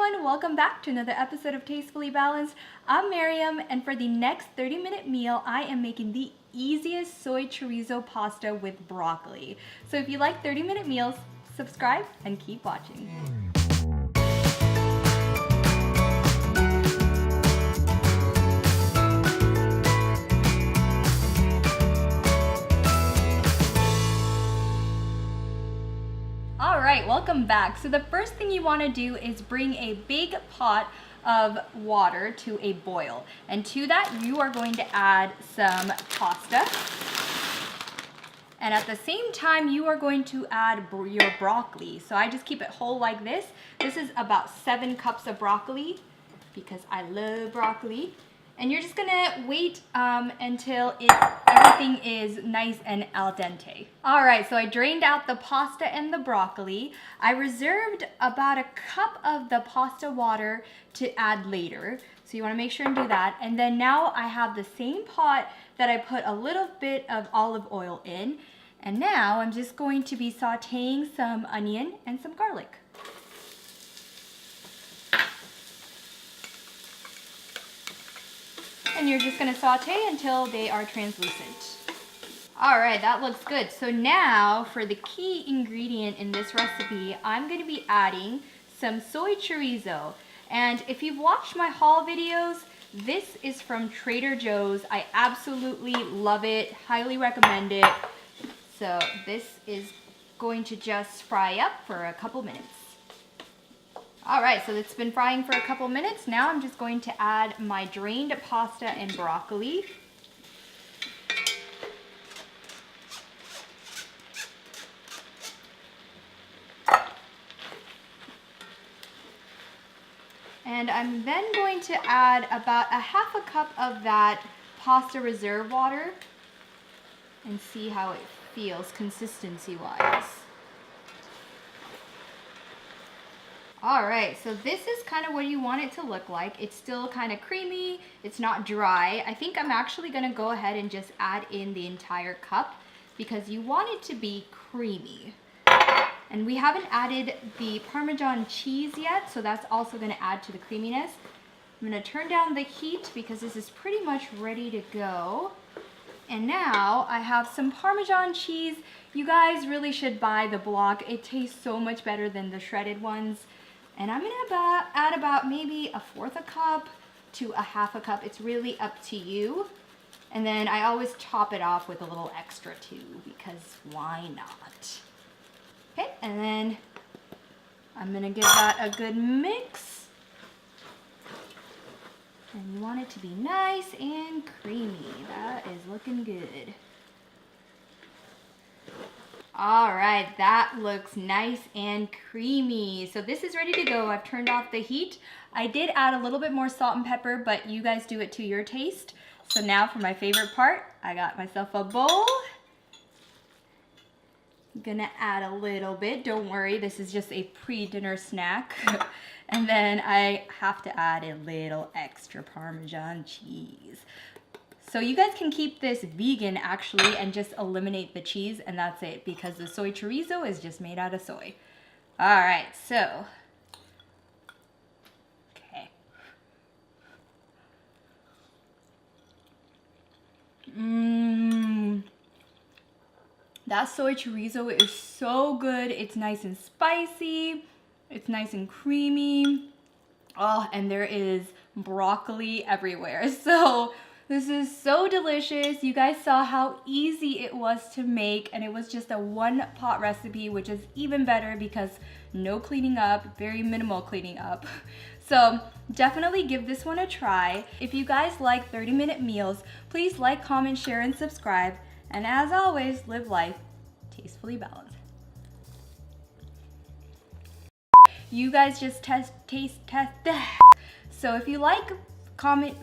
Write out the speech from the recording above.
everyone, welcome back to another episode of Tastefully Balanced. I'm Miriam, and for the next 30-minute meal, I am making the easiest soy chorizo pasta with broccoli. So if you like 30-minute meals, subscribe and keep watching. All right, welcome back. So the first thing you want to do is bring a big pot of water to a boil. And to that, you are going to add some pasta. And at the same time, you are going to add your broccoli. So I just keep it whole like this. This is about 7 cups of broccoli because I love broccoli. And you're just gonna wait until everything is nice and al dente. All right, so I drained out the pasta and the broccoli. I reserved about a cup of the pasta water to add later. So you wanna make sure and do that. And then now I have the same pot that I put a little bit of olive oil in. And now I'm just going to be sauteing some onion and some garlic. And you're just gonna saute until they are translucent. All right, that looks good. So now for the key ingredient in this recipe, I'm gonna be adding some soy chorizo. And if you've watched my haul videos, this is from Trader Joe's. I absolutely love it, highly recommend it. So this is going to just fry up for a couple minutes. All right, so it's been frying for a couple minutes. Now I'm just going to add my drained pasta and broccoli. And I'm then going to add about a half a cup of that pasta reserve water and see how it feels consistency-wise. All right, so this is kind of what you want it to look like. It's still kind of creamy, it's not dry. I think I'm actually gonna go ahead and just add in the entire cup because you want it to be creamy. And we haven't added the Parmesan cheese yet, so that's also gonna add to the creaminess. I'm gonna turn down the heat because this is pretty much ready to go. And now I have some Parmesan cheese. You guys really should buy the block. It tastes so much better than the shredded ones. And I'm gonna add about maybe 1/4 cup to a 1/2 cup. It's really up to you. And then I always top it off with a little extra too, because why not? Okay, and then I'm gonna give that a good mix. And you want it to be nice and creamy. That is looking good. All right, that looks nice and creamy. So this is ready to go. I've turned off the heat. I did add a little bit more salt and pepper, but you guys do it to your taste. So now for my favorite part, I got myself a bowl. I'm gonna add a little bit. Don't worry, this is just a pre-dinner snack. And then I have to add a little extra Parmesan cheese. So you guys can keep this vegan actually and just eliminate the cheese and that's it because the soy chorizo is just made out of soy. All right, so, okay. That soy chorizo is so good. It's nice and spicy. It's nice and creamy. Oh, and there is broccoli everywhere. So this is so delicious. You guys saw how easy it was to make and it was just a 1-pot recipe, which is even better because no cleaning up, very minimal cleaning up. So definitely give this one a try. If you guys like 30-minute meals, please like, comment, share, and subscribe. And as always, live life tastefully balanced. You guys just taste. So if you like, comment,